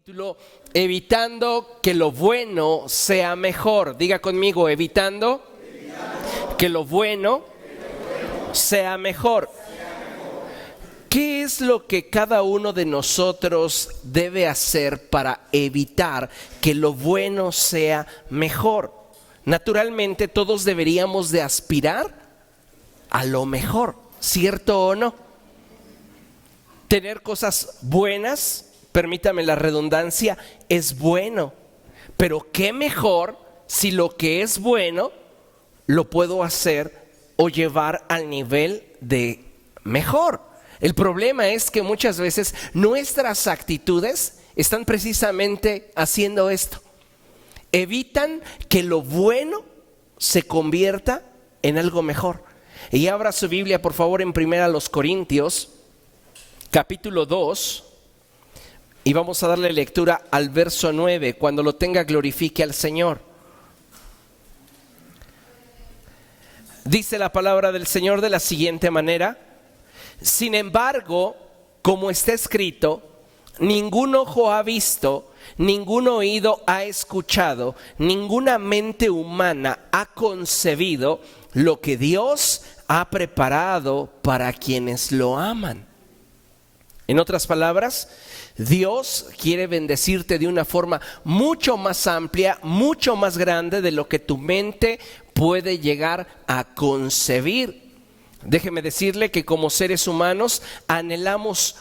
Título, evitando que lo bueno sea mejor. Diga conmigo, evitando que lo bueno sea mejor. ¿Qué es lo que cada uno de nosotros debe hacer para evitar que lo bueno sea mejor? Naturalmente todos deberíamos de aspirar a lo mejor, ¿cierto o no? Tener cosas buenas, permítame la redundancia, es bueno. Pero qué mejor si lo que es bueno lo puedo hacer o llevar al nivel de mejor. El problema es que muchas veces nuestras actitudes están precisamente haciendo esto. Evitan que lo bueno se convierta en algo mejor. Y abra su Biblia, por favor, en 1 Corintios, capítulo 2. Y vamos a darle lectura al verso 9. Cuando lo tenga, glorifique al Señor. Dice la palabra del Señor de la siguiente manera: sin embargo, como está escrito, ningún ojo ha visto, ningún oído ha escuchado, ninguna mente humana ha concebido lo que Dios ha preparado para quienes lo aman. En otras palabras, Dios quiere bendecirte de una forma mucho más amplia, mucho más grande de lo que tu mente puede llegar a concebir. Déjeme decirle que como seres humanos anhelamos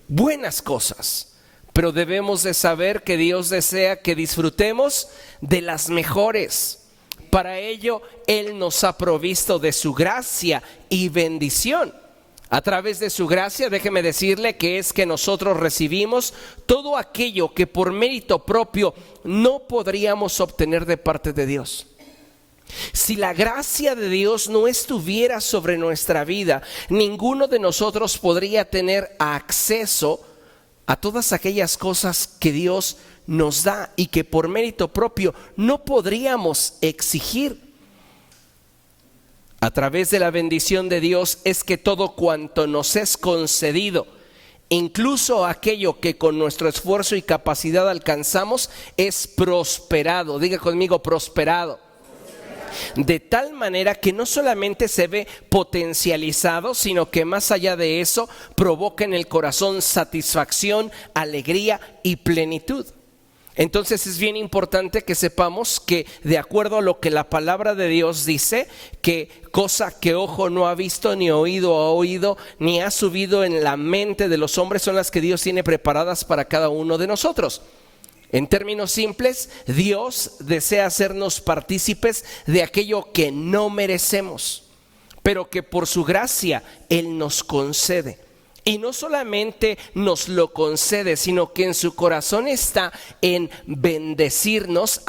buenas cosas, pero debemos de saber que Dios desea que disfrutemos de las mejores. Para ello, Él nos ha provisto de su gracia y bendición. A través de su gracia, déjeme decirle que es que nosotros recibimos todo aquello que por mérito propio no podríamos obtener de parte de Dios. Si la gracia de Dios no estuviera sobre nuestra vida, ninguno de nosotros podría tener acceso a todas aquellas cosas que Dios nos da y que por mérito propio no podríamos exigir. A través de la bendición de Dios es que todo cuanto nos es concedido, incluso aquello que con nuestro esfuerzo y capacidad alcanzamos, es prosperado. Diga conmigo, prosperado. De tal manera que no solamente se ve potencializado, sino que más allá de eso provoca en el corazón satisfacción, alegría y plenitud. Entonces es bien importante que sepamos que de acuerdo a lo que la palabra de Dios dice, que cosa que ojo no ha visto, ni oído ha oído, ni ha subido en la mente de los hombres, son las que Dios tiene preparadas para cada uno de nosotros. En términos simples, Dios desea hacernos partícipes de aquello que no merecemos, pero que por su gracia Él nos concede. Y no solamente nos lo concede, sino que en su corazón está en bendecirnos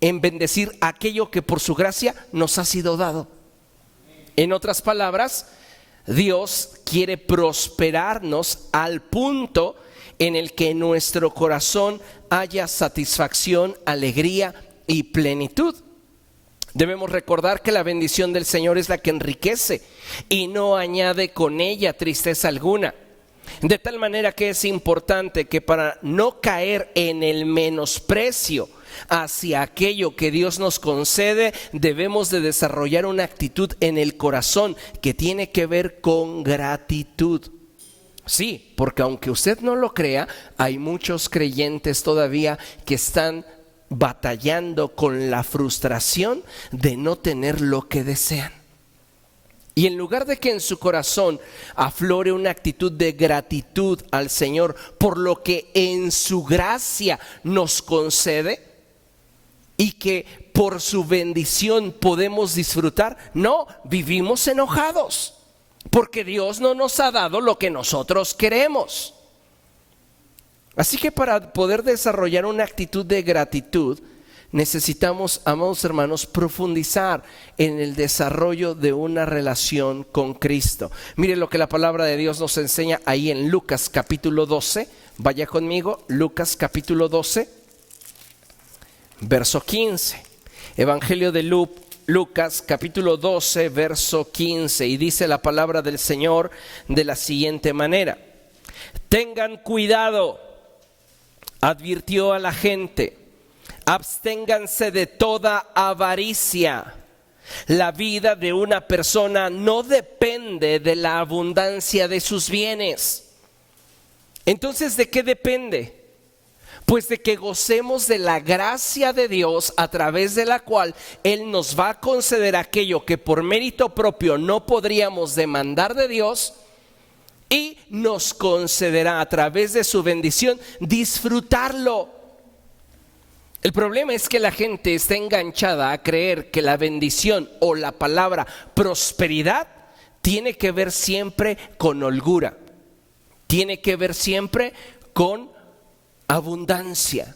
en bendecir aquello que por su gracia nos ha sido dado. En otras palabras, Dios quiere prosperarnos al punto en el que en nuestro corazón haya satisfacción, alegría y plenitud. Debemos recordar que la bendición del Señor es la que enriquece y no añade con ella tristeza alguna. De tal manera que es importante que para no caer en el menosprecio hacia aquello que Dios nos concede, debemos de desarrollar una actitud en el corazón que tiene que ver con gratitud. Sí, porque aunque usted no lo crea, hay muchos creyentes todavía que están batallando con la frustración de no tener lo que desean. Y en lugar de que en su corazón aflore una actitud de gratitud al Señor por lo que en su gracia nos concede y que por su bendición podemos disfrutar, no, vivimos enojados porque Dios no nos ha dado lo que nosotros queremos. Así que para poder desarrollar una actitud de gratitud, necesitamos, amados hermanos, profundizar en el desarrollo de una relación con Cristo. Mire lo que la palabra de Dios nos enseña ahí en Lucas capítulo 12. Vaya conmigo, Lucas capítulo 12, verso 15. Evangelio de Lucas capítulo 12, verso 15. Y dice la palabra del Señor de la siguiente manera: tengan cuidado advirtió a la gente: absténganse de toda avaricia. La vida de una persona no depende de la abundancia de sus bienes. Entonces, ¿de qué depende? Pues de que gocemos de la gracia de Dios, a través de la cual Él nos va a conceder aquello que por mérito propio no podríamos demandar de Dios, y nos concederá a través de su bendición disfrutarlo. El problema es que la gente está enganchada a creer que la bendición o la palabra prosperidad tiene que ver siempre con holgura, tiene que ver siempre con abundancia.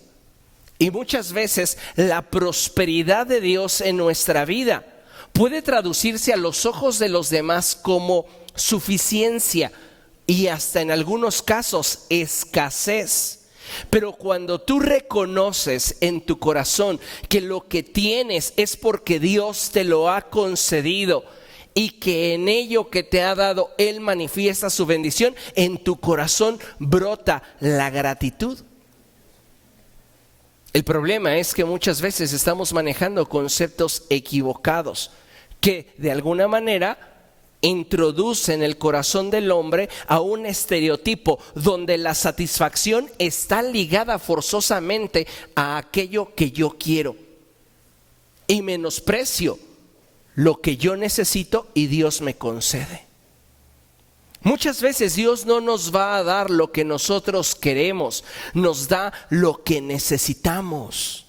Y muchas veces la prosperidad de Dios en nuestra vida puede traducirse a los ojos de los demás como suficiencia y hasta en algunos casos escasez. Pero cuando tú reconoces en tu corazón que lo que tienes es porque Dios te lo ha concedido y que en ello que te ha dado Él manifiesta su bendición, en tu corazón brota la gratitud. El problema es que muchas veces estamos manejando conceptos equivocados que de alguna manera introducen el corazón del hombre a un estereotipo donde la satisfacción está ligada forzosamente a aquello que yo quiero y menosprecio lo que yo necesito y Dios me concede. Muchas veces Dios no nos va a dar lo que nosotros queremos, nos da lo que necesitamos.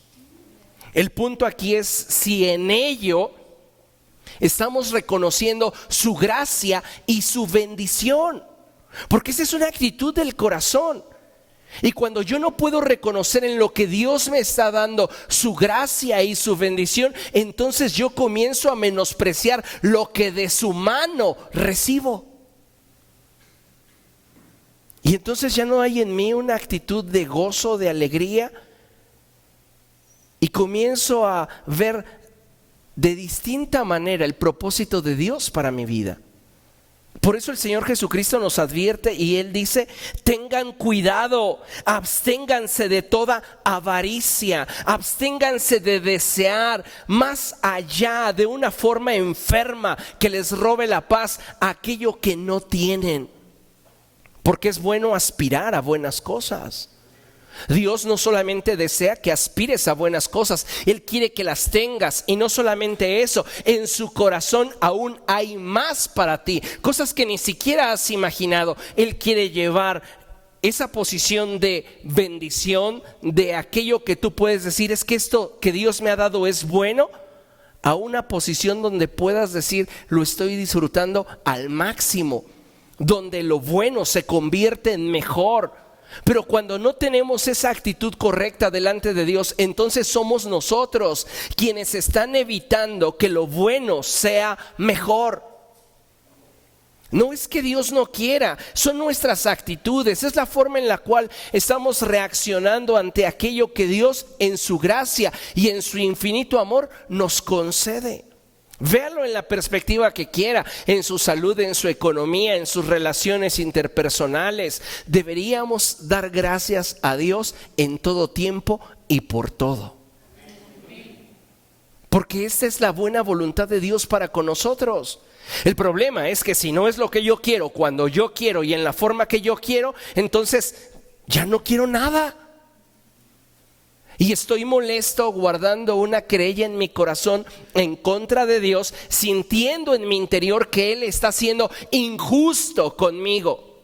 El punto aquí es si en ello estamos reconociendo su gracia y su bendición, porque esa es una actitud del corazón. Y cuando yo no puedo reconocer en lo que Dios me está dando su gracia y su bendición, entonces yo comienzo a menospreciar lo que de su mano recibo. Y entonces ya no hay en mí una actitud de gozo, de alegría, y comienzo a ver de distinta manera el propósito de Dios para mi vida. Por eso el Señor Jesucristo nos advierte y Él dice: tengan cuidado, absténganse de toda avaricia, absténganse de desear más allá de una forma enferma que les robe la paz aquello que no tienen. Porque es bueno aspirar a buenas cosas. Dios no solamente desea que aspires a buenas cosas, Él quiere que las tengas. Y no solamente eso, en su corazón aún hay más para ti, cosas que ni siquiera has imaginado. Él quiere llevar esa posición de bendición, de aquello que tú puedes decir es que esto que Dios me ha dado es bueno, a una posición donde puedas decir lo estoy disfrutando al máximo, donde lo bueno se convierte en mejor. Pero cuando no tenemos esa actitud correcta delante de Dios, entonces somos nosotros quienes están evitando que lo bueno sea mejor. No es que Dios no quiera, son nuestras actitudes, es la forma en la cual estamos reaccionando ante aquello que Dios en su gracia y en su infinito amor nos concede. Véalo en la perspectiva que quiera, en su salud, en su economía, en sus relaciones interpersonales. Deberíamos dar gracias a Dios en todo tiempo y por todo. Porque esta es la buena voluntad de Dios para con nosotros. El problema es que si no es lo que yo quiero, cuando yo quiero y en la forma que yo quiero, entonces ya no quiero nada. Y estoy molesto, guardando una querella en mi corazón en contra de Dios, sintiendo en mi interior que Él está siendo injusto conmigo.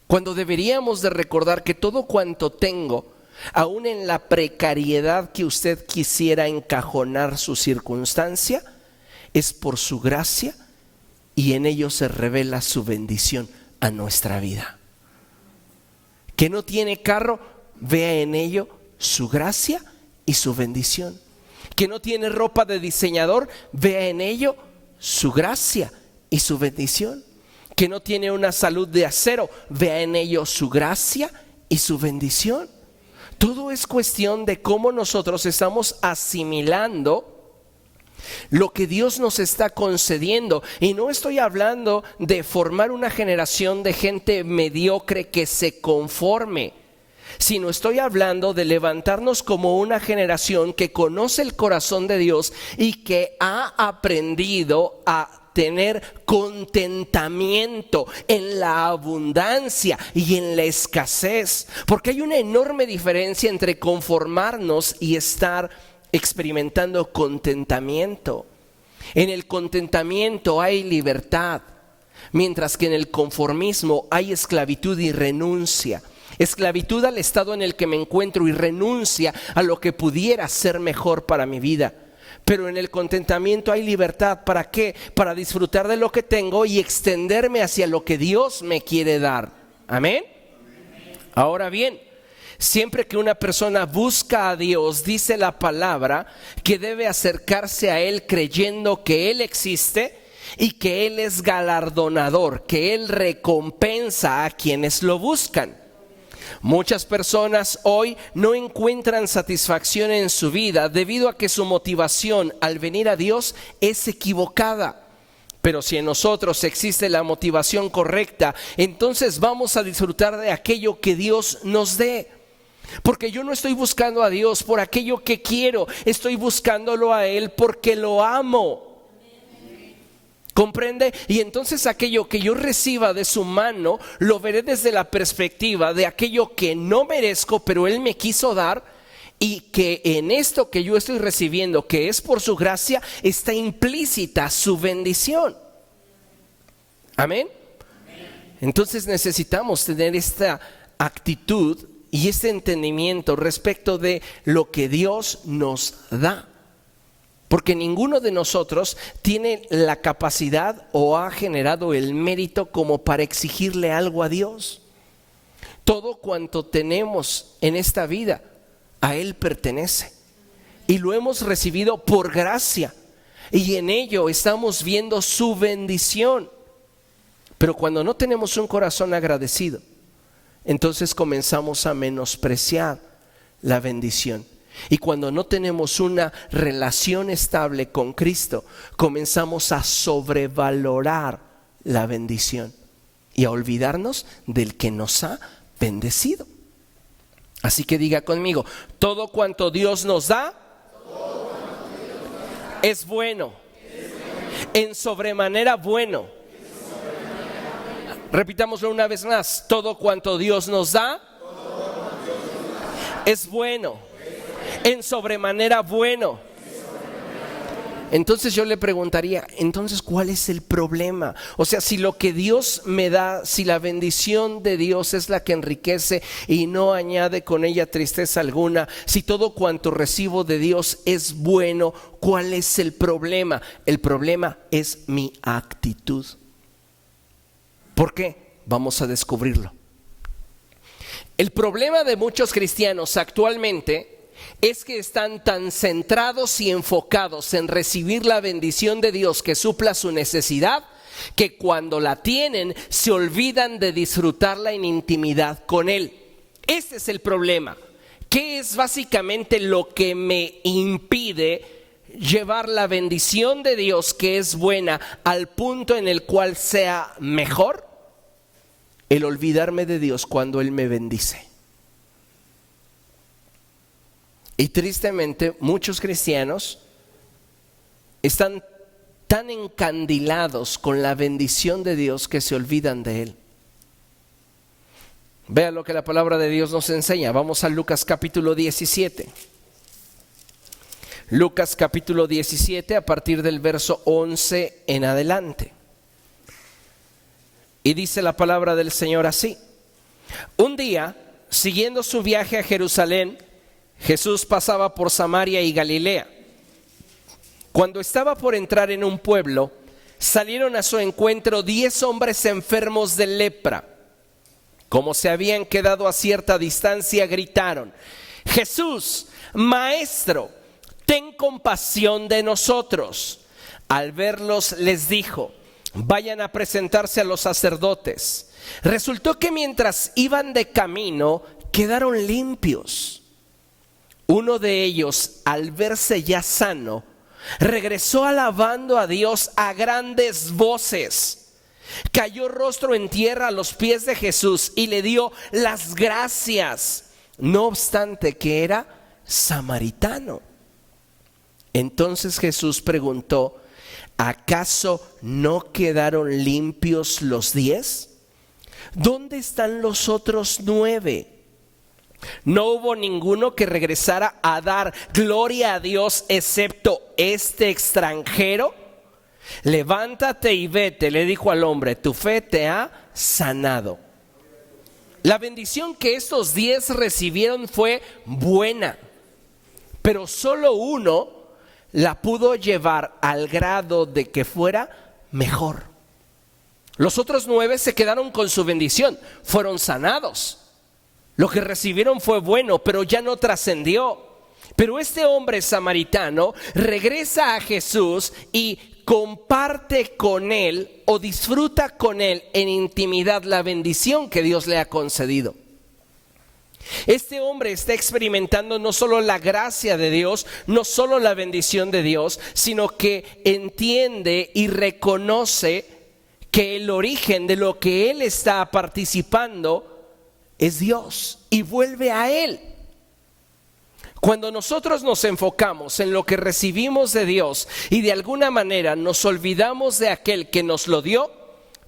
Cuando deberíamos de recordar que todo cuanto tengo, aún en la precariedad que usted quisiera encajonar su circunstancia, es por su gracia y en ello se revela su bendición a nuestra vida. Que no tiene carro, vea en ello su gracia y su bendición. Que no tiene ropa de diseñador, vea en ello su gracia y su bendición. Que no tiene una salud de acero, vea en ello su gracia y su bendición. Todo es cuestión de cómo nosotros estamos asimilando lo que Dios nos está concediendo. Y no estoy hablando de formar una generación de gente mediocre que se conforme. sino estoy hablando de levantarnos como una generación que conoce el corazón de Dios y que ha aprendido a tener contentamiento en la abundancia y en la escasez, porque hay una enorme diferencia entre conformarnos y estar experimentando contentamiento. En el contentamiento hay libertad, mientras que en el conformismo hay esclavitud y renuncia. Esclavitud al estado en el que me encuentro y renuncia a lo que pudiera ser mejor para mi vida. Pero en el contentamiento hay libertad. ¿Para qué? Para disfrutar de lo que tengo y extenderme hacia lo que Dios me quiere dar. ¿Amén? Ahora bien, siempre que una persona busca a Dios, dice la palabra que debe acercarse a Él creyendo que Él existe y que Él es galardonador, que Él recompensa a quienes lo buscan. Muchas personas hoy no encuentran satisfacción en su vida debido a que su motivación al venir a Dios es equivocada. Pero si en nosotros existe la motivación correcta, entonces vamos a disfrutar de aquello que Dios nos dé. Porque yo no estoy buscando a Dios por aquello que quiero, estoy buscándolo a Él porque lo amo. ¿Comprende? Y entonces aquello que yo reciba de su mano lo veré desde la perspectiva de aquello que no merezco, pero Él me quiso dar, y que en esto que yo estoy recibiendo, que es por su gracia, está implícita su bendición. ¿Amén? Entonces necesitamos tener esta actitud y este entendimiento respecto de lo que Dios nos da. Porque ninguno de nosotros tiene la capacidad o ha generado el mérito como para exigirle algo a Dios. Todo cuanto tenemos en esta vida a Él pertenece y lo hemos recibido por gracia, y en ello estamos viendo su bendición. Pero cuando no tenemos un corazón agradecido, entonces comenzamos a menospreciar la bendición. Y cuando no tenemos una relación estable con Cristo, comenzamos a sobrevalorar la bendición y a olvidarnos del que nos ha bendecido. Así que diga conmigo: todo cuanto Dios nos da es bueno, en sobremanera bueno. Repitámoslo una vez más: todo cuanto Dios nos da es bueno, en sobremanera bueno. Entonces yo le preguntaría, entonces ¿cuál es el problema? O sea, si lo que Dios me da, si la bendición de Dios es la que enriquece y no añade con ella tristeza alguna, si todo cuanto recibo de Dios es bueno, ¿cuál es el problema? El problema es mi actitud. ¿Por qué? Vamos a descubrirlo. El problema de muchos cristianos actualmente es que están tan centrados y enfocados en recibir la bendición de Dios que supla su necesidad, que cuando la tienen se olvidan de disfrutarla en intimidad con Él. Este es el problema. ¿Qué es básicamente lo que me impide llevar la bendición de Dios, que es buena, al punto en el cual sea mejor? El olvidarme de Dios cuando Él me bendice. Y tristemente muchos cristianos están tan encandilados con la bendición de Dios que se olvidan de Él. Vea lo que la palabra de Dios nos enseña. Vamos a Lucas capítulo 17. Lucas capítulo 17 a partir del verso 11 en adelante. Y dice la palabra del Señor así: un día, siguiendo su viaje a Jerusalén, Jesús pasaba por Samaria y Galilea. Cuando estaba por entrar en un pueblo, salieron a su encuentro 10 hombres enfermos de lepra. Como se habían quedado a cierta distancia, gritaron: Jesús, Maestro, ten compasión de nosotros. Al verlos les dijo: vayan a presentarse a los sacerdotes. Resultó que mientras iban de camino, quedaron limpios. Uno de ellos, al verse ya sano, regresó alabando a Dios a grandes voces. Cayó rostro en tierra a los pies de Jesús y le dio las gracias. no obstante que era samaritano. Entonces Jesús preguntó: ¿acaso no quedaron limpios los 10? ¿Dónde están los otros 9? No hubo ninguno que regresara a dar gloria a Dios excepto este extranjero. Levántate y vete, le dijo al hombre, tu fe te ha sanado. La bendición que estos 10 recibieron fue buena, pero solo uno la pudo llevar al grado de que fuera mejor. Los otros 9 se quedaron con su bendición, fueron sanados. Lo que recibieron fue bueno, pero ya no trascendió. Pero este hombre samaritano regresa a Jesús y comparte con él o disfruta con él en intimidad la bendición que Dios le ha concedido. Este hombre está experimentando no solo la gracia de Dios, no solo la bendición de Dios, sino que entiende y reconoce que el origen de lo que él está participando es Dios y vuelve a Él. Cuando nosotros nos enfocamos en lo que recibimos de Dios y de alguna manera nos olvidamos de aquel que nos lo dio,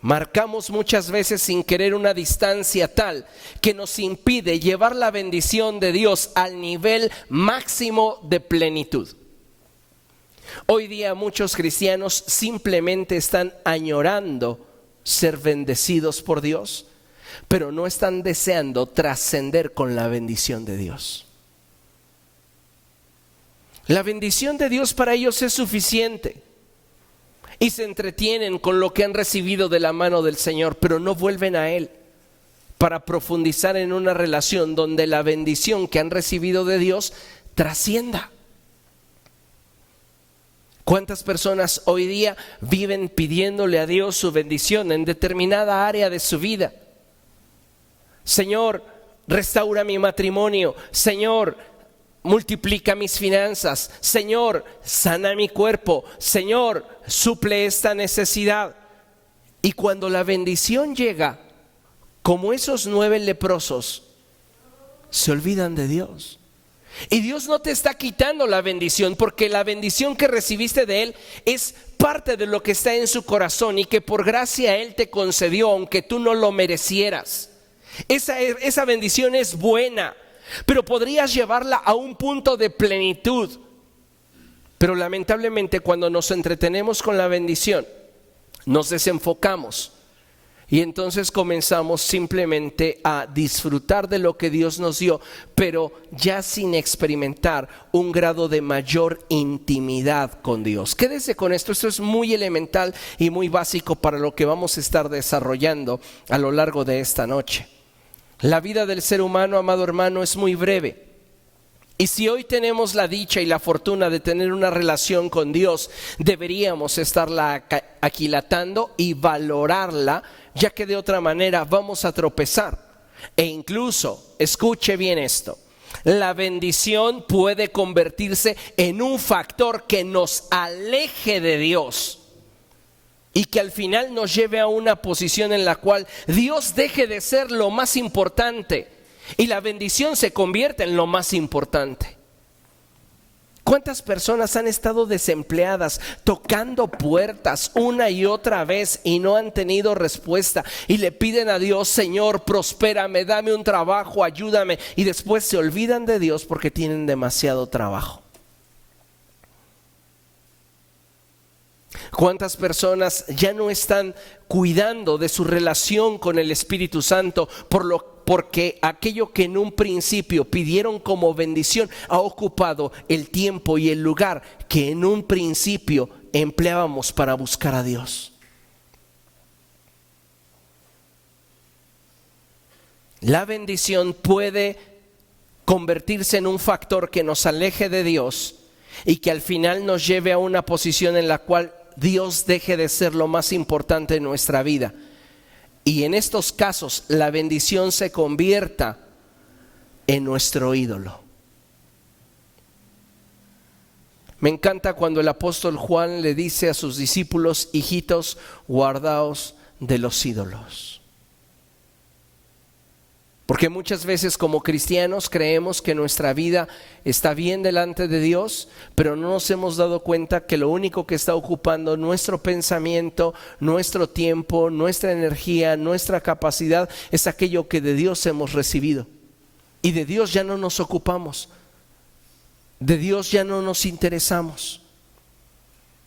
marcamos muchas veces sin querer una distancia tal que nos impide llevar la bendición de Dios al nivel máximo de plenitud. Hoy día muchos cristianos simplemente están añorando ser bendecidos por Dios, pero no están deseando trascender con la bendición de Dios. La bendición de Dios para ellos es suficiente y se entretienen con lo que han recibido de la mano del Señor, pero no vuelven a Él para profundizar en una relación donde la bendición que han recibido de Dios trascienda. ¿Cuántas personas hoy día viven pidiéndole a Dios su bendición en determinada área de su vida? Señor, restaura mi matrimonio. Señor, multiplica mis finanzas. Señor, sana mi cuerpo. Señor, suple esta necesidad. Y cuando la bendición llega, como esos 9 leprosos, se olvidan de Dios. Y Dios no te está quitando la bendición, porque la bendición que recibiste de Él es parte de lo que está en su corazón y que por gracia Él te concedió, aunque tú no lo merecieras. Esa bendición es buena, pero podrías llevarla a un punto de plenitud. Pero lamentablemente cuando nos entretenemos con la bendición, nos desenfocamos y entonces comenzamos simplemente a disfrutar de lo que Dios nos dio, pero ya sin experimentar un grado de mayor intimidad con Dios. Quédese con esto, esto es muy elemental y muy básico para lo que vamos a estar desarrollando a lo largo de esta noche. La vida del ser humano, amado hermano, es muy breve. Y si hoy tenemos la dicha y la fortuna de tener una relación con Dios, deberíamos estarla aquilatando y valorarla, ya que de otra manera vamos a tropezar. E incluso, escuche bien esto, la bendición puede convertirse en un factor que nos aleje de Dios y que al final nos lleve a una posición en la cual Dios deje de ser lo más importante y la bendición se convierte en lo más importante. ¿Cuántas personas han estado desempleadas, tocando puertas una y otra vez y no han tenido respuesta? Y le piden a Dios: Señor, prospérame, dame un trabajo, ayúdame. Y después se olvidan de Dios porque tienen demasiado trabajo. ¿Cuántas personas ya no están cuidando de su relación con el Espíritu Santo porque aquello que en un principio pidieron como bendición ha ocupado el tiempo y el lugar que en un principio empleábamos para buscar a Dios? La bendición puede convertirse en un factor que nos aleje de Dios y que al final nos lleve a una posición en la cual Dios deje de ser lo más importante en nuestra vida. Y en estos casos la bendición se convierta en nuestro ídolo. Me encanta cuando el apóstol Juan le dice a sus discípulos: hijitos, guardaos de los ídolos. Porque muchas veces como cristianos creemos que nuestra vida está bien delante de Dios, pero no nos hemos dado cuenta que lo único que está ocupando nuestro pensamiento, nuestro tiempo, nuestra energía, nuestra capacidad es aquello que de Dios hemos recibido. Y de Dios ya no nos ocupamos, de Dios ya no nos interesamos.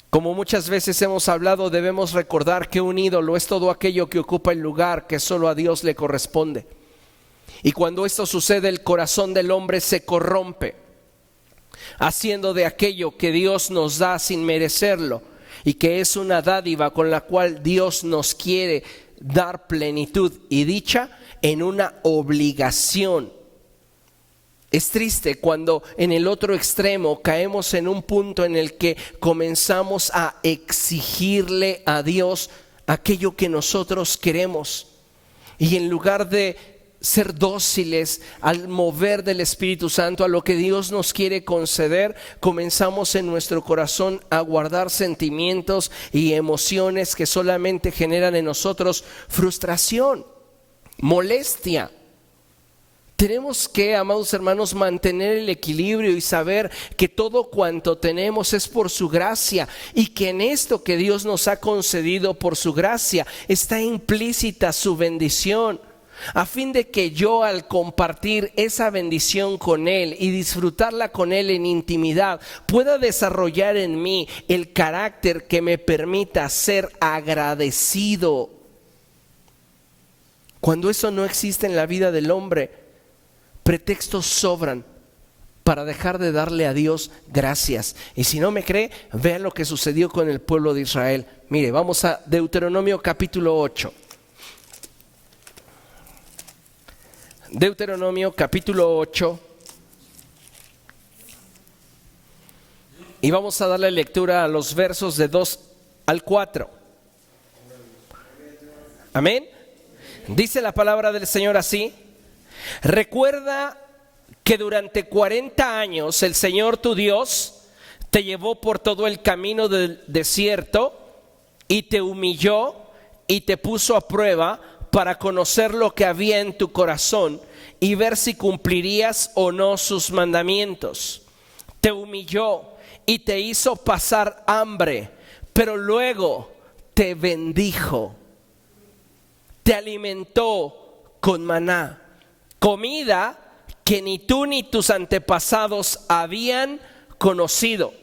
Como muchas veces hemos hablado, debemos recordar que un ídolo es todo aquello que ocupa el lugar que solo a Dios le corresponde. Y cuando esto sucede, el corazón del hombre se corrompe, haciendo de aquello que Dios nos da sin merecerlo, y que es una dádiva con la cual Dios nos quiere dar plenitud y dicha, en una obligación. Es triste cuando en el otro extremo caemos en un punto en el que comenzamos a exigirle a Dios aquello que nosotros queremos, y en lugar de ser dóciles al mover del Espíritu Santo, a lo que Dios nos quiere conceder, comenzamos en nuestro corazón a guardar sentimientos y emociones que solamente generan en nosotros frustración, molestia. Tenemos que, amados hermanos, mantener el equilibrio y saber que todo cuanto tenemos es por su gracia, y que en esto que Dios nos ha concedido por su gracia está implícita su bendición, a fin de que yo, al compartir esa bendición con Él y disfrutarla con Él en intimidad, pueda desarrollar en mí el carácter que me permita ser agradecido. Cuando eso no existe en la vida del hombre, pretextos sobran para dejar de darle a Dios gracias. Y si no me cree, vea lo que sucedió con el pueblo de Israel. Mire, vamos a Deuteronomio capítulo 8. Deuteronomio capítulo 8, y vamos a darle lectura a los versos de 2 al 4. Amén. Dice la palabra del Señor así: recuerda que durante 40 años el Señor tu Dios te llevó por todo el camino del desierto y te humilló y te puso a prueba para conocer lo que había en tu corazón y ver si cumplirías o no sus mandamientos. Te humilló y te hizo pasar hambre, pero luego te bendijo. Te alimentó con maná, comida que ni tú ni tus antepasados habían conocido,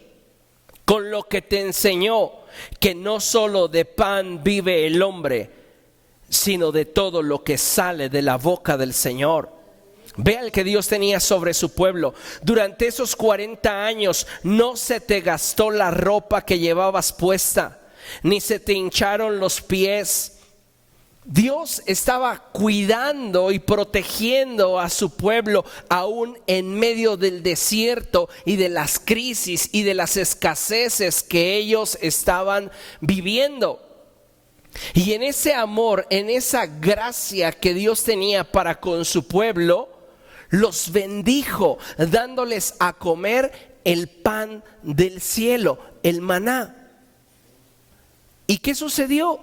con lo que te enseñó que no solo de pan vive el hombre, sino de todo lo que sale de la boca del Señor. Vea el que Dios tenía sobre su pueblo. Durante esos 40 años no se te gastó la ropa que llevabas puesta, ni se te hincharon los pies. Dios estaba cuidando y protegiendo a su pueblo aún en medio del desierto y de las crisis y de las escaseces que ellos estaban viviendo. Y en ese amor, en esa gracia que Dios tenía para con su pueblo, los bendijo dándoles a comer el pan del cielo, el maná. ¿Y qué sucedió?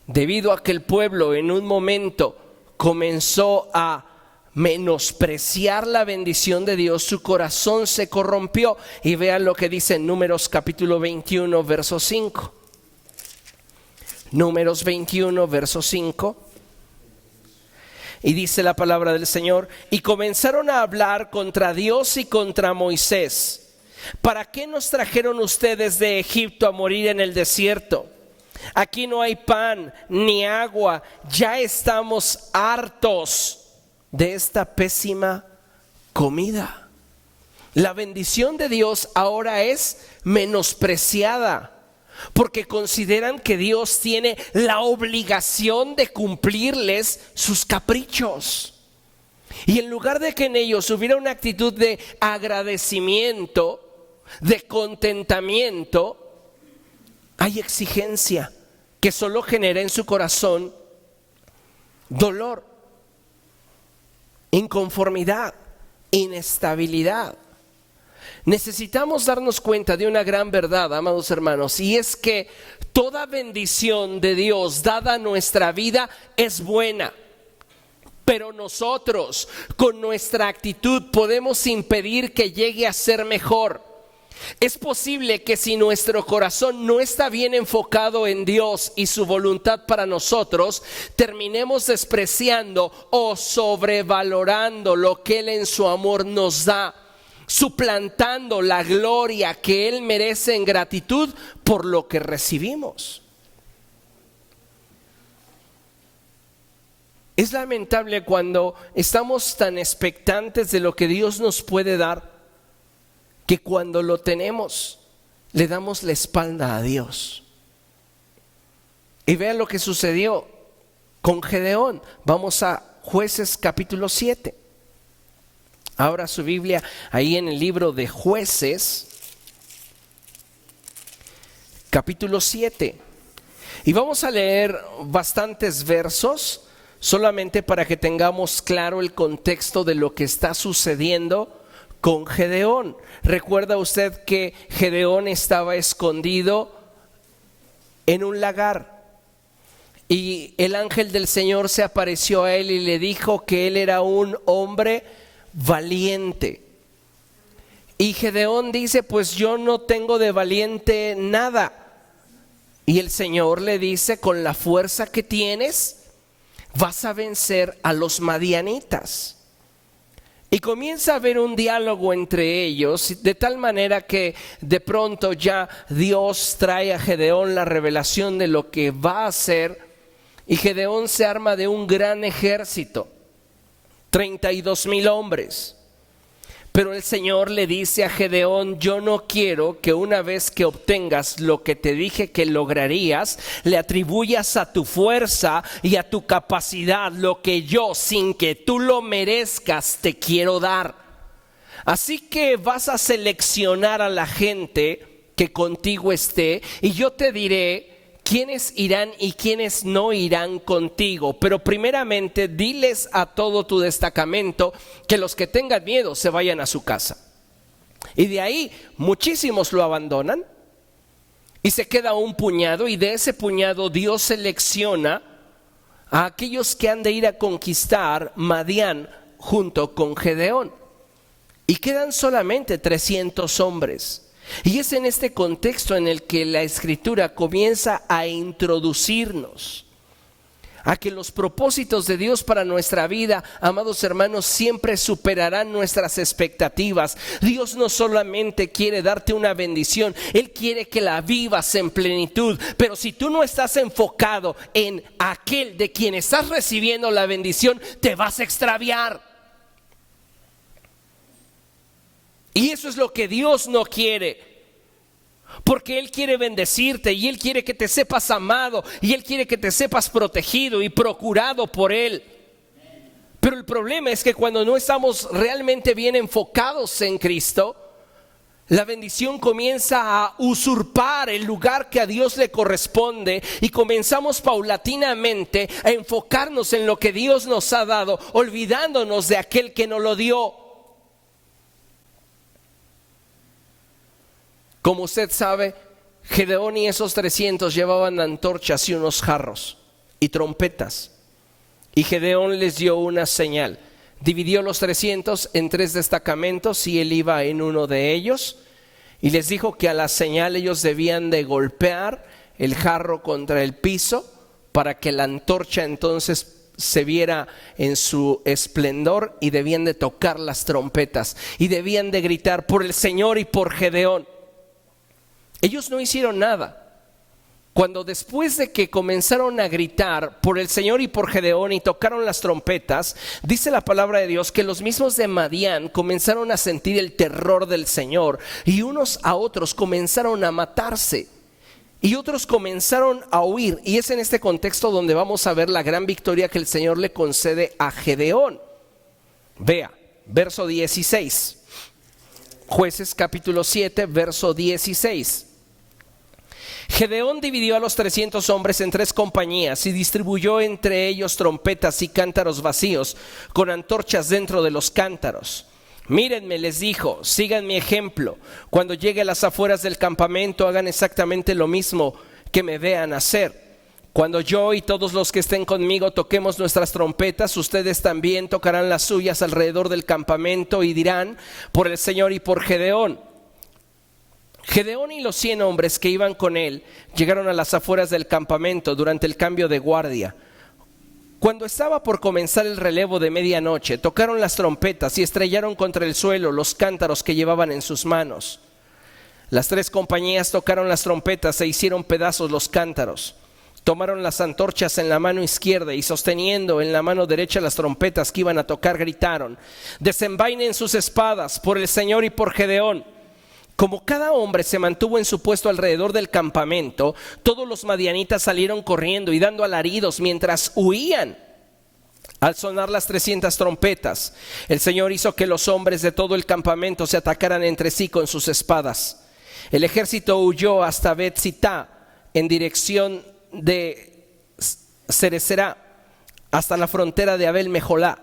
Debido a que el pueblo en un momento comenzó a menospreciar la bendición de Dios, su corazón se corrompió. Y vean lo que dice en Números capítulo 21, verso 5. Números 21, verso 5. Y dice la palabra del Señor: y comenzaron a hablar contra Dios y contra Moisés. ¿Para qué nos trajeron ustedes de Egipto a morir en el desierto? Aquí no hay pan ni agua, ya estamos hartos de esta pésima comida. La bendición de Dios ahora es menospreciada, porque consideran que Dios tiene la obligación de cumplirles sus caprichos. Y en lugar de que en ellos hubiera una actitud de agradecimiento, de contentamiento, hay exigencia que solo genera en su corazón dolor, inconformidad, inestabilidad. Necesitamos darnos cuenta de una gran verdad, amados hermanos, y es que toda bendición de Dios dada a nuestra vida es buena. Pero nosotros, con nuestra actitud, podemos impedir que llegue a ser mejor. Es posible que si nuestro corazón no está bien enfocado en Dios y su voluntad para nosotros, terminemos despreciando o sobrevalorando lo que Él en su amor nos da, suplantando la gloria que Él merece en gratitud por lo que recibimos. Es lamentable cuando estamos tan expectantes de lo que Dios nos puede dar, que cuando lo tenemos, le damos la espalda a Dios. Y vean lo que sucedió con Gedeón. Vamos a Jueces capítulo 7. Abra su Biblia ahí en el libro de Jueces, capítulo 7. Y vamos a leer bastantes versos, solamente para que tengamos claro el contexto de lo que está sucediendo con Gedeón. Recuerda usted que Gedeón estaba escondido en un lagar y el ángel del Señor se apareció a él y le dijo que él era un hombre valiente. Y Gedeón dice: pues yo no tengo de valiente nada. Y el Señor le dice: con la fuerza que tienes vas a vencer a los madianitas. Y comienza a haber un diálogo entre ellos, de tal manera que de pronto ya Dios trae a Gedeón la revelación de lo que va a hacer. Y Gedeón se arma de un gran ejército, 32,000 hombres. Pero el Señor le dice a Gedeón: yo no quiero que una vez que obtengas lo que te dije que lograrías, le atribuyas a tu fuerza y a tu capacidad lo que yo, sin que tú lo merezcas, te quiero dar. Así que vas a seleccionar a la gente que contigo esté, y yo te diré quiénes irán y quiénes no irán contigo. Pero primeramente diles a todo tu destacamento que los que tengan miedo se vayan a su casa. Y de ahí muchísimos lo abandonan y se queda un puñado, y de ese puñado Dios selecciona a aquellos que han de ir a conquistar Madián junto con Gedeón. Y quedan solamente 300 hombres. Y es en este contexto en el que la Escritura comienza a introducirnos a que los propósitos de Dios para nuestra vida, amados hermanos, siempre superarán nuestras expectativas. Dios no solamente quiere darte una bendición, Él quiere que la vivas en plenitud. Pero si tú no estás enfocado en aquel de quien estás recibiendo la bendición, te vas a extraviar. Y eso es lo que Dios no quiere, porque Él quiere bendecirte y Él quiere que te sepas amado y Él quiere que te sepas protegido y procurado por Él. Pero el problema es que cuando no estamos realmente bien enfocados en Cristo, la bendición comienza a usurpar el lugar que a Dios le corresponde, y comenzamos paulatinamente a enfocarnos en lo que Dios nos ha dado, olvidándonos de aquel que nos lo dio. Como usted sabe, Gedeón y esos 300 llevaban antorchas y unos jarros y trompetas. Y Gedeón les dio una señal. Dividió los 300 en 3 destacamentos y él iba en uno de ellos. Y les dijo que a la señal ellos debían de golpear el jarro contra el piso para que la antorcha entonces se viera en su esplendor, y debían de tocar las trompetas y debían de gritar por el Señor y por Gedeón. Ellos no hicieron nada. Cuando después de que comenzaron a gritar por el Señor y por Gedeón y tocaron las trompetas, dice la palabra de Dios que los mismos de Madián comenzaron a sentir el terror del Señor, y unos a otros comenzaron a matarse y otros comenzaron a huir. Y es en este contexto donde vamos a ver la gran victoria que el Señor le concede a Gedeón. Vea, verso 16. Jueces capítulo 7, verso 16. Gedeón dividió a los 300 hombres en 3 compañías y distribuyó entre ellos trompetas y cántaros vacíos con antorchas dentro de los cántaros. Mírenme, les dijo, sigan mi ejemplo. Cuando llegue a las afueras del campamento, hagan exactamente lo mismo que me vean hacer. Cuando yo y todos los que estén conmigo toquemos nuestras trompetas, ustedes también tocarán las suyas alrededor del campamento y dirán: por el Señor y por Gedeón. Gedeón y los 100 hombres que iban con él llegaron a las afueras del campamento durante el cambio de guardia. Cuando estaba por comenzar el relevo de medianoche, tocaron las trompetas y estrellaron contra el suelo los cántaros que llevaban en sus manos. Las 3 compañías tocaron las trompetas e hicieron pedazos los cántaros. Tomaron las antorchas en la mano izquierda y sosteniendo en la mano derecha las trompetas que iban a tocar, gritaron: desenvainen sus espadas por el Señor y por Gedeón. Como cada hombre se mantuvo en su puesto alrededor del campamento, todos los madianitas salieron corriendo y dando alaridos mientras huían. Al sonar las 300 trompetas, el Señor hizo que los hombres de todo el campamento se atacaran entre sí con sus espadas. El ejército huyó hasta Bet-Sitá en dirección de Cerecerá, hasta la frontera de Abel-Mejolá,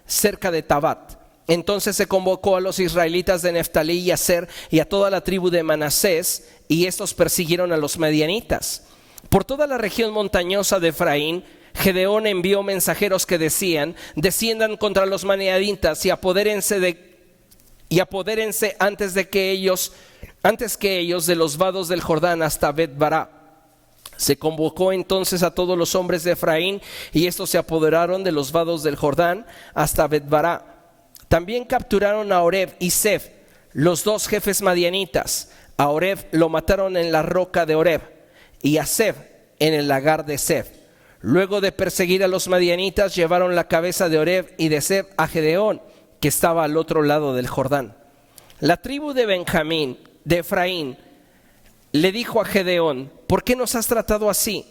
cerca de Tabat. Entonces se convocó a los israelitas de Neftalí y Aser y a toda la tribu de Manasés, y estos persiguieron a los madianitas. Por toda la región montañosa de Efraín, Gedeón envió mensajeros que decían: desciendan contra los madianitas y apodérense antes que ellos de los vados del Jordán hasta Bet-Bará. Se convocó entonces a todos los hombres de Efraín, y estos se apoderaron de los vados del Jordán hasta Bet-Bará. También capturaron a Oreb y Zeb, los 2 jefes madianitas. A Oreb lo mataron en la roca de Oreb, y a Zeb en el lagar de Zeb. Luego de perseguir a los madianitas, llevaron la cabeza de Oreb y de Zeb a Gedeón, que estaba al otro lado del Jordán. La tribu de Efraín, le dijo a Gedeón: ¿por qué nos has tratado así?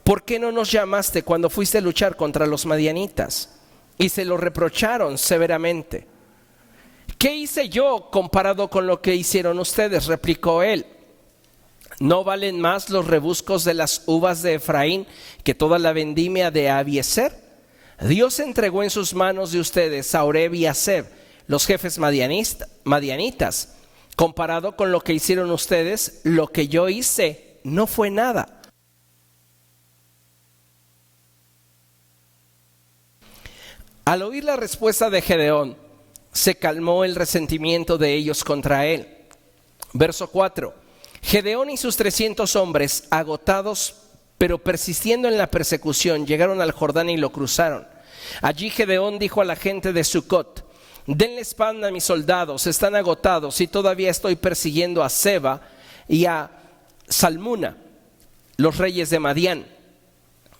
¿Por qué no nos llamaste cuando fuiste a luchar contra los madianitas? Y se lo reprocharon severamente. ¿Qué hice yo comparado con lo que hicieron ustedes?, replicó él. ¿No valen más los rebuscos de las uvas de Efraín que toda la vendimia de Abiezer? Dios entregó en sus manos de ustedes a Oreb y a Zeb, los jefes madianitas. Comparado con lo que hicieron ustedes, lo que yo hice no fue nada. Al oír la respuesta de Gedeón, se calmó el resentimiento de ellos contra él. Verso 4. Gedeón y sus 300 hombres, agotados pero persistiendo en la persecución, llegaron al Jordán y lo cruzaron. Allí Gedeón dijo a la gente de Sucot: denles pan a mis soldados, están agotados y todavía estoy persiguiendo a Seba y a Salmuna, los reyes de Madián.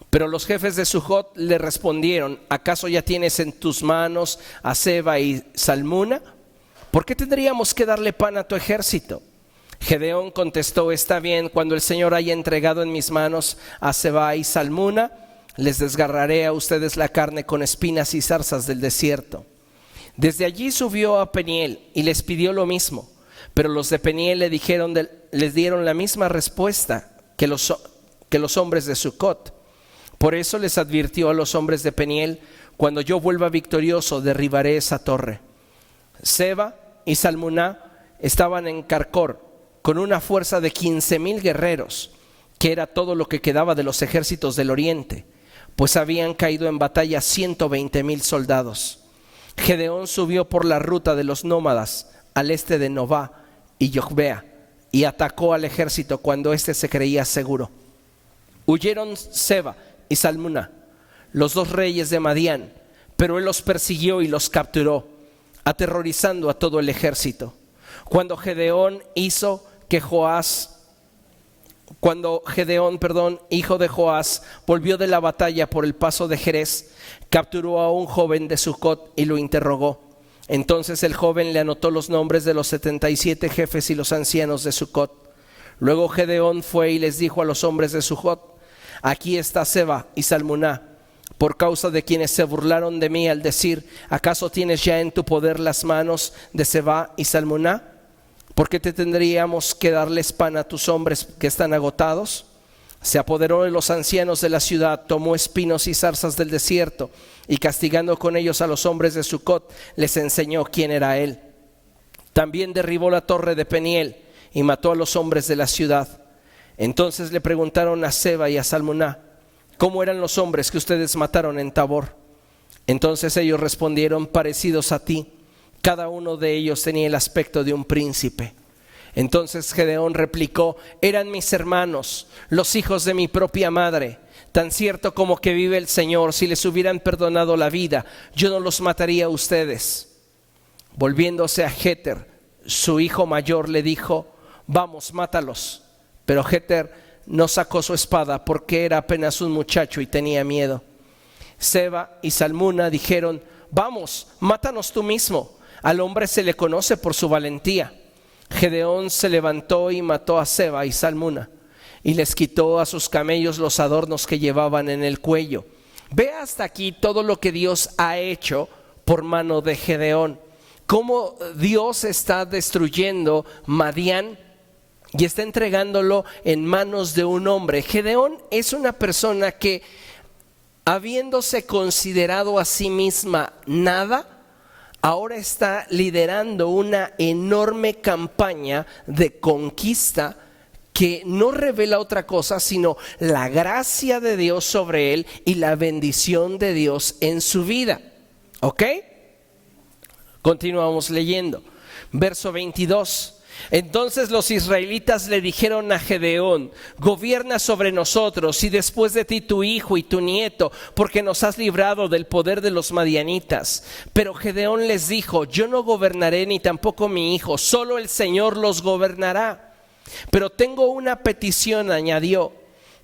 Pero los jefes de Sucot le respondieron: ¿acaso ya tienes en tus manos a Seba y Salmuna? ¿Por qué tendríamos que darle pan a tu ejército? Gedeón contestó: está bien, cuando el Señor haya entregado en mis manos a Seba y Salmuna, les desgarraré a ustedes la carne con espinas y zarzas del desierto. Desde allí subió a Peniel y les pidió lo mismo, pero los de Peniel les dieron la misma respuesta que los hombres de Sucot. Por eso les advirtió a los hombres de Peniel: cuando yo vuelva victorioso, derribaré esa torre. Seba y Salmuná estaban en Carcor con una fuerza de 15,000 guerreros, que era todo lo que quedaba de los ejércitos del oriente, pues habían caído en batalla 120,000 soldados. Gedeón subió por la ruta de los nómadas al este de Nová y Jogbea y atacó al ejército cuando éste se creía seguro. Huyeron Seba y Salmuná, los 2 reyes de Madián, pero él los persiguió y los capturó, aterrorizando a todo el ejército. Cuando Gedeón, hijo de Joás, volvió de la batalla por el paso de Jerez, capturó a un joven de Sucot y lo interrogó. Entonces el joven le anotó los nombres de los 77 jefes y los ancianos de Sucot. Luego Gedeón fue y les dijo a los hombres de Sucot: aquí está Seba y Salmuná, por causa de quienes se burlaron de mí al decir: ¿acaso tienes ya en tu poder las manos de Seba y Salmuná? ¿Por qué te tendríamos que darles pan a tus hombres que están agotados? Se apoderó de los ancianos de la ciudad, tomó espinos y zarzas del desierto, y castigando con ellos a los hombres de Sucot, les enseñó quién era él. También derribó la torre de Peniel y mató a los hombres de la ciudad. Entonces le preguntaron a Seba y a Salmuná: ¿cómo eran los hombres que ustedes mataron en Tabor? Entonces ellos respondieron: parecidos a ti. Cada uno de ellos tenía el aspecto de un príncipe. Entonces Gedeón replicó: eran mis hermanos, los hijos de mi propia madre. Tan cierto como que vive el Señor, si les hubieran perdonado la vida, yo no los mataría a ustedes. Volviéndose a Jeter, su hijo mayor, le dijo: vamos, mátalos. Pero Jeter no sacó su espada porque era apenas un muchacho y tenía miedo. Seba y Salmuna dijeron: vamos, mátanos tú mismo. Al hombre se le conoce por su valentía. Gedeón se levantó y mató a Seba y Salmuna, y les quitó a sus camellos los adornos que llevaban en el cuello. Ve hasta aquí todo lo que Dios ha hecho por mano de Gedeón. Cómo Dios está destruyendo Madián y está entregándolo en manos de un hombre. Gedeón es una persona que, habiéndose considerado a sí misma nada, ahora está liderando una enorme campaña de conquista que no revela otra cosa sino la gracia de Dios sobre él y la bendición de Dios en su vida. ¿Ok? Continuamos leyendo. Verso 22. Entonces los israelitas le dijeron a Gedeón: gobierna sobre nosotros y después de ti tu hijo y tu nieto, porque nos has librado del poder de los madianitas. Pero Gedeón les dijo: yo no gobernaré ni tampoco mi hijo, solo el Señor los gobernará. Pero tengo una petición, añadió: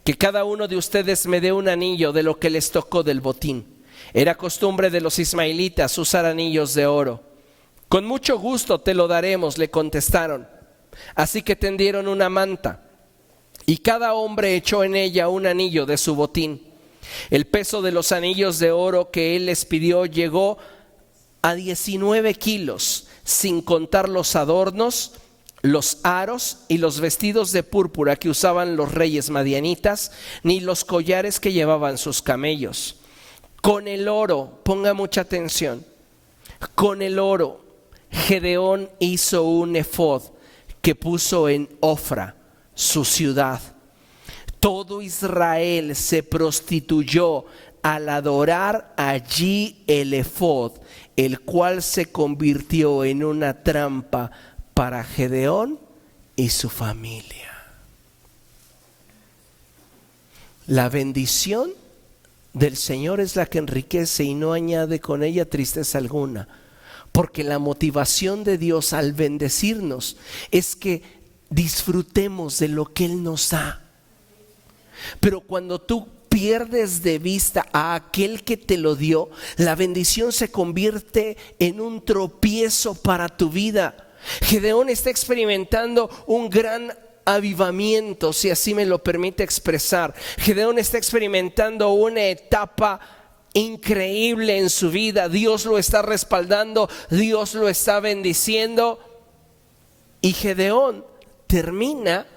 que cada uno de ustedes me dé un anillo de lo que les tocó del botín. Era costumbre de los ismaelitas usar anillos de oro. Con mucho gusto te lo daremos, le contestaron. Así que tendieron una manta y cada hombre echó en ella un anillo de su botín. El peso de los anillos de oro que él les pidió llegó a 19 kilos, sin contar los adornos, los aros y los vestidos de púrpura que usaban los reyes madianitas, ni los collares que llevaban sus camellos. Con el oro, ponga mucha atención, con el oro Gedeón hizo un efod que puso en Ofra, su ciudad. Todo Israel se prostituyó al adorar allí el efod, el cual se convirtió en una trampa para Gedeón y su familia. La bendición del Señor es la que enriquece y no añade con ella tristeza alguna. Porque la motivación de Dios al bendecirnos es que disfrutemos de lo que Él nos da. Pero cuando tú pierdes de vista a aquel que te lo dio, la bendición se convierte en un tropiezo para tu vida. Gedeón está experimentando un gran avivamiento, si así me lo permite expresar. Gedeón está experimentando una etapa increíble en su vida. Dios lo está respaldando, Dios lo está bendiciendo, y Gedeón termina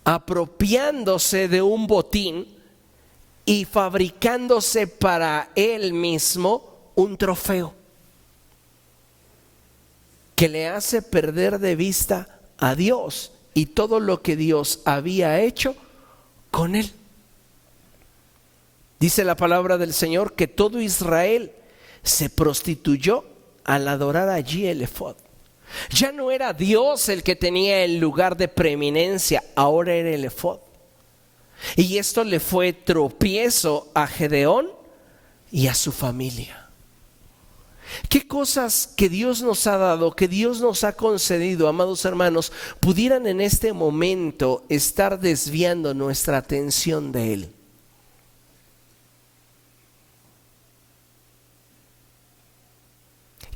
apropiándose de un botín y fabricándose para él mismo un trofeo que le hace perder de vista a Dios y todo lo que Dios había hecho con él. Dice la palabra del Señor que todo Israel se prostituyó al adorar allí el efod. Ya no era Dios el que tenía el lugar de preeminencia, ahora era el efod. Y esto le fue tropiezo a Gedeón y a su familia. ¿Qué cosas que Dios nos ha dado, que Dios nos ha concedido, amados hermanos, pudieran en este momento estar desviando nuestra atención de Él?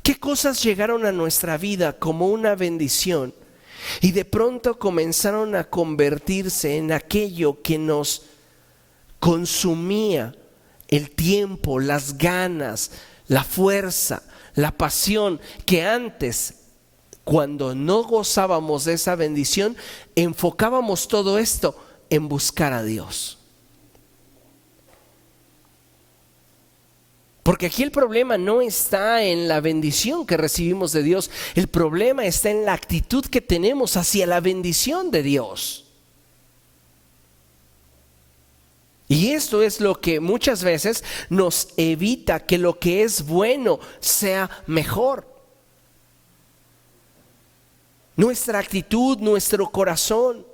¿Qué cosas llegaron a nuestra vida como una bendición y de pronto comenzaron a convertirse en aquello que nos consumía el tiempo, las ganas, la fuerza, la pasión, que antes, cuando no gozábamos de esa bendición, enfocábamos todo esto en buscar a Dios? Porque aquí el problema no está en la bendición que recibimos de Dios, el problema está en la actitud que tenemos hacia la bendición de Dios. Y esto es lo que muchas veces nos evita que lo que es bueno sea mejor. Nuestra actitud, nuestro corazón.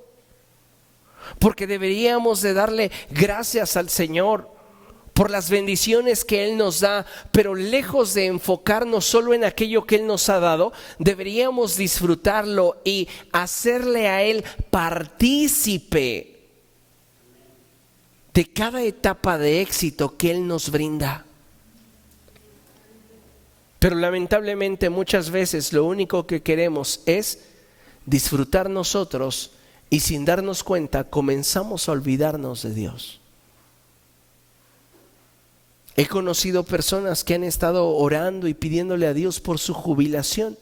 Porque deberíamos de darle gracias al Señor por las bendiciones que Él nos da, pero lejos de enfocarnos solo en aquello que Él nos ha dado, deberíamos disfrutarlo y hacerle a Él partícipe de cada etapa de éxito que Él nos brinda. Pero lamentablemente muchas veces lo único que queremos es disfrutar nosotros y sin darnos cuenta comenzamos a olvidarnos de Dios. He conocido personas que han estado orando y pidiéndole a Dios por su jubilación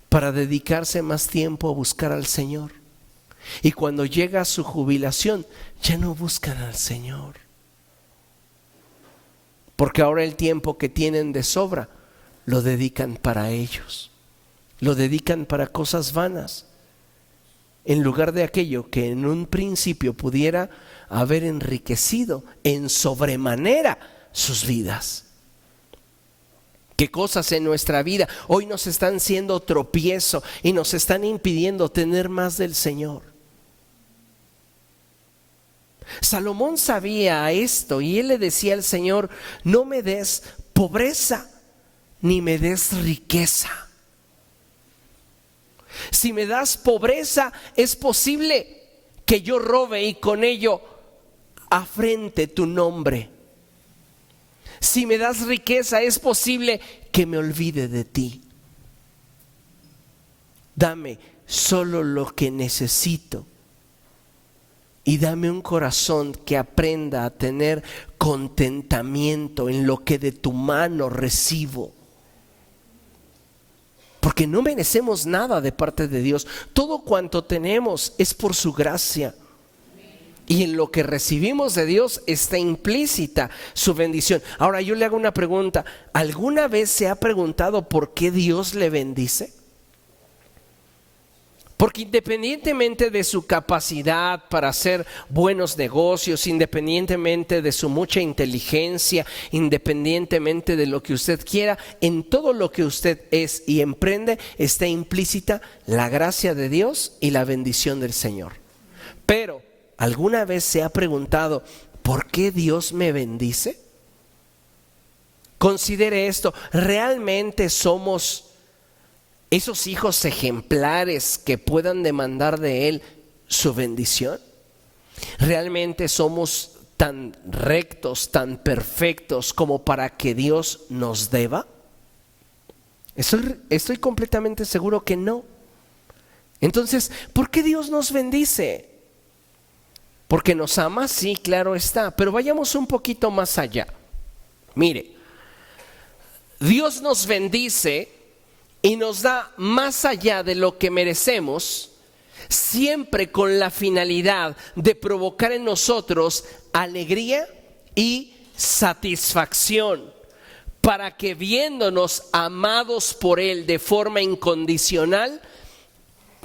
para dedicarse más tiempo a buscar al Señor. Y cuando llega su jubilación, ya no buscan al Señor. Porque ahora el tiempo que tienen de sobra lo dedican para ellos. Lo dedican para cosas vanas, en lugar de aquello que en un principio pudiera haber enriquecido en sobremanera sus vidas. ¿Qué cosas en nuestra vida hoy nos están siendo tropiezo y nos están impidiendo tener más del Señor? Salomón sabía esto y él le decía al Señor: no me des pobreza ni me des riqueza. Si me das pobreza, es posible que yo robe y con ello afrente tu nombre. Si me das riqueza, es posible que me olvide de ti. Dame solo lo que necesito y dame un corazón que aprenda a tener contentamiento en lo que de tu mano recibo. Porque no merecemos nada de parte de Dios. Todo cuanto tenemos es por su gracia. Y en lo que recibimos de Dios está implícita su bendición. Ahora yo le hago una pregunta. ¿Alguna vez se ha preguntado por qué Dios le bendice? Porque independientemente de su capacidad para hacer buenos negocios, independientemente de su mucha inteligencia, independientemente de lo que usted quiera, en todo lo que usted es y emprende está implícita la gracia de Dios y la bendición del Señor. Pero, ¿alguna vez se ha preguntado por qué Dios me bendice? Considere esto, ¿realmente somos esos hijos ejemplares que puedan demandar de Él su bendición? ¿Realmente somos tan rectos, tan perfectos como para que Dios nos deba? Estoy completamente seguro que no. Entonces, ¿por qué Dios nos bendice? ¿Porque nos ama? Sí, claro está. Pero vayamos un poquito más allá. Mire, Dios nos bendice y nos da más allá de lo que merecemos, siempre con la finalidad de provocar en nosotros alegría y satisfacción, para que viéndonos amados por Él de forma incondicional,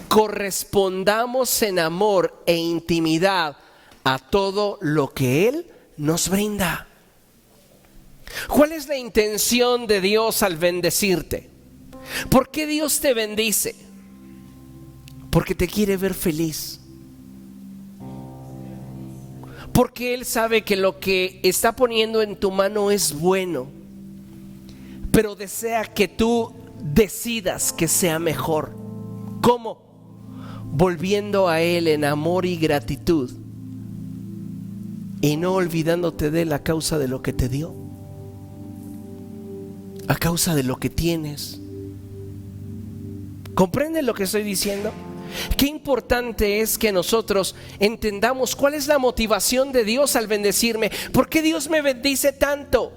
correspondamos en amor e intimidad a todo lo que Él nos brinda. ¿Cuál es la intención de Dios al bendecirte? ¿Por qué Dios te bendice? Porque te quiere ver feliz. Porque Él sabe que lo que está poniendo en tu mano es bueno, pero desea que tú decidas que sea mejor. ¿Cómo? Volviendo a Él en amor y gratitud y no olvidándote de Él a causa de lo que te dio, a causa de lo que tienes. ¿Comprende lo que estoy diciendo? Qué importante es que nosotros entendamos cuál es la motivación de Dios al bendecirme. ¿Por qué Dios me bendice tanto?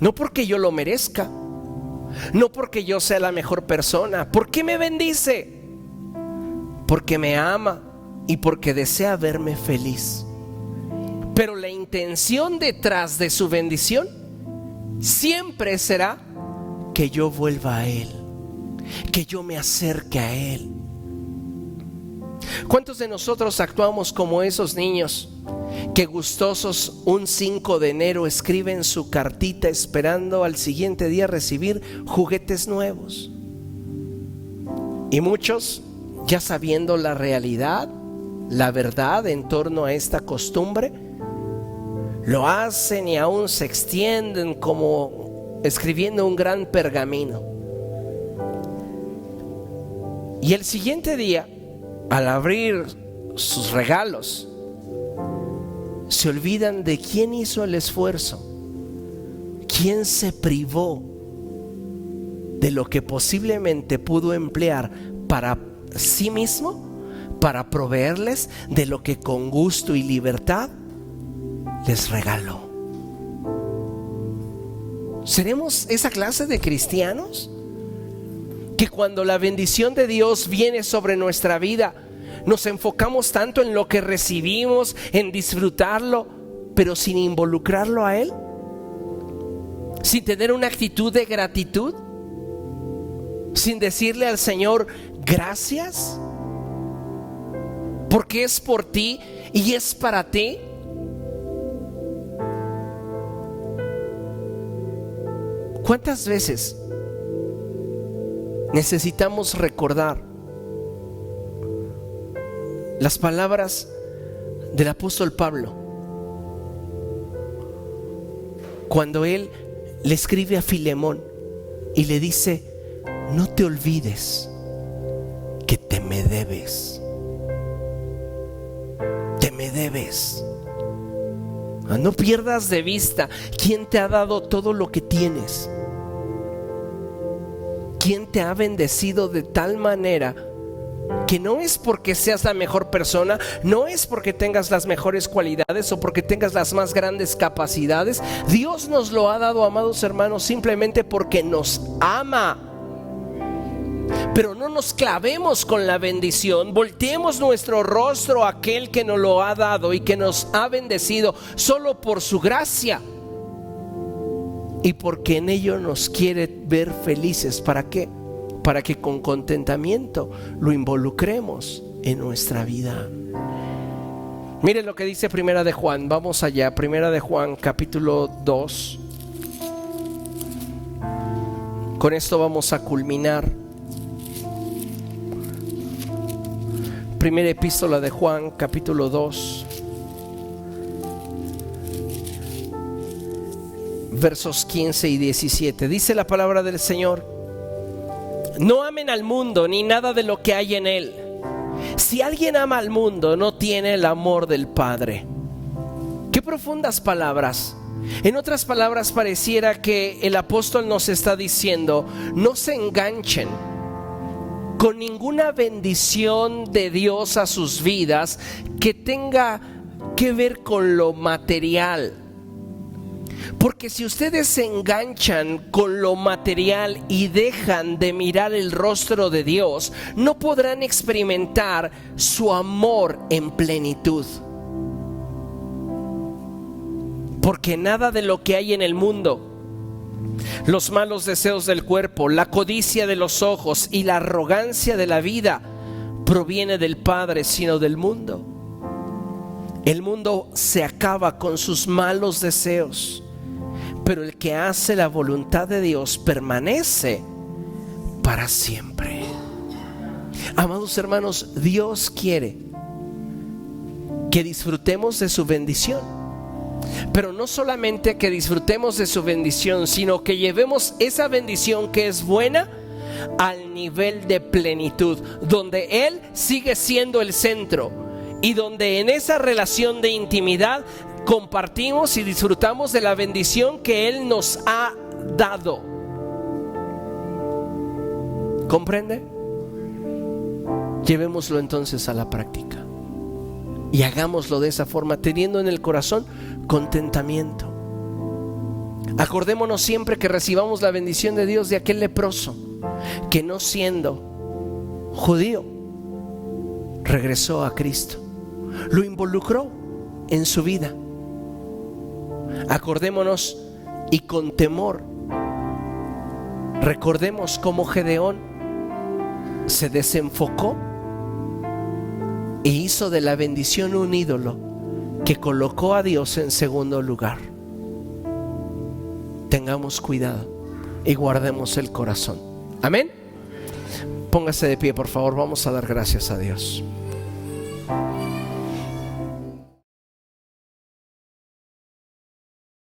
No porque yo lo merezca, no porque yo sea la mejor persona. ¿Por qué me bendice? Porque me ama y porque desea verme feliz. Pero la intención detrás de su bendición siempre será que yo vuelva a Él, que yo me acerque a Él. ¿Cuántos de nosotros actuamos como esos niños que gustosos un 5 de enero escriben su cartita esperando al siguiente día recibir juguetes nuevos? Y muchos, ya sabiendo la realidad, la verdad en torno a esta costumbre, lo hacen y aún se extienden como escribiendo un gran pergamino. Y el siguiente día, al abrir sus regalos, se olvidan de quién hizo el esfuerzo, quién se privó de lo que posiblemente pudo emplear para sí mismo, para proveerles de lo que con gusto y libertad les regaló. ¿Seremos esa clase de cristianos que cuando la bendición de Dios viene sobre nuestra vida, nos enfocamos tanto en lo que recibimos, en disfrutarlo, pero sin involucrarlo a Él? Sin tener una actitud de gratitud, sin decirle al Señor gracias, porque es por ti y es para ti. ¿Cuántas veces necesitamos recordar las palabras del apóstol Pablo cuando él le escribe a Filemón y le dice: no te olvides que te me debes, te me debes? No pierdas de vista quién te ha dado todo lo que tienes, quién te ha bendecido de tal manera que no es porque seas la mejor persona, no es porque tengas las mejores cualidades o porque tengas las más grandes capacidades. Dios nos lo ha dado, amados hermanos, simplemente porque nos ama. Pero no nos clavemos con la bendición, volteemos nuestro rostro a aquel que nos lo ha dado y que nos ha bendecido solo por su gracia y porque en ello nos quiere ver felices. ¿Para qué? Para que con contentamiento lo involucremos en nuestra vida. Miren lo que dice Primera de Juan. Vamos allá, Primera de Juan, capítulo 2. Con esto vamos a culminar. Primera epístola de Juan, capítulo 2, versos 15 y 17. Dice la palabra del Señor: no amen al mundo ni nada de lo que hay en él. Si alguien ama al mundo, no tiene el amor del Padre. Qué profundas palabras. En otras palabras, pareciera que el apóstol nos está diciendo: no se enganchen con ninguna bendición de Dios a sus vidas que tenga que ver con lo material. Porque si ustedes se enganchan con lo material y dejan de mirar el rostro de Dios, no podrán experimentar su amor en plenitud. Porque nada de lo que hay en el mundo, los malos deseos del cuerpo, la codicia de los ojos y la arrogancia de la vida proviene del Padre, sino del mundo. El mundo se acaba con sus malos deseos, pero el que hace la voluntad de Dios permanece para siempre. Amados hermanos, Dios quiere que disfrutemos de su bendición. Pero no solamente que disfrutemos de su bendición, sino que llevemos esa bendición que es buena al nivel de plenitud, donde Él sigue siendo el centro y donde en esa relación de intimidad compartimos y disfrutamos de la bendición que Él nos ha dado. ¿Comprende? Llevémoslo entonces a la práctica y hagámoslo de esa forma, teniendo en el corazón contentamiento. Acordémonos siempre que recibamos la bendición de Dios de aquel leproso que, no siendo judío, regresó a Cristo, lo involucró en su vida. Acordémonos y con temor recordemos cómo Gedeón se desenfocó e hizo de la bendición un ídolo que colocó a Dios en segundo lugar. Tengamos cuidado y guardemos el corazón. Amén. Póngase de pie, por favor. Vamos a dar gracias a Dios.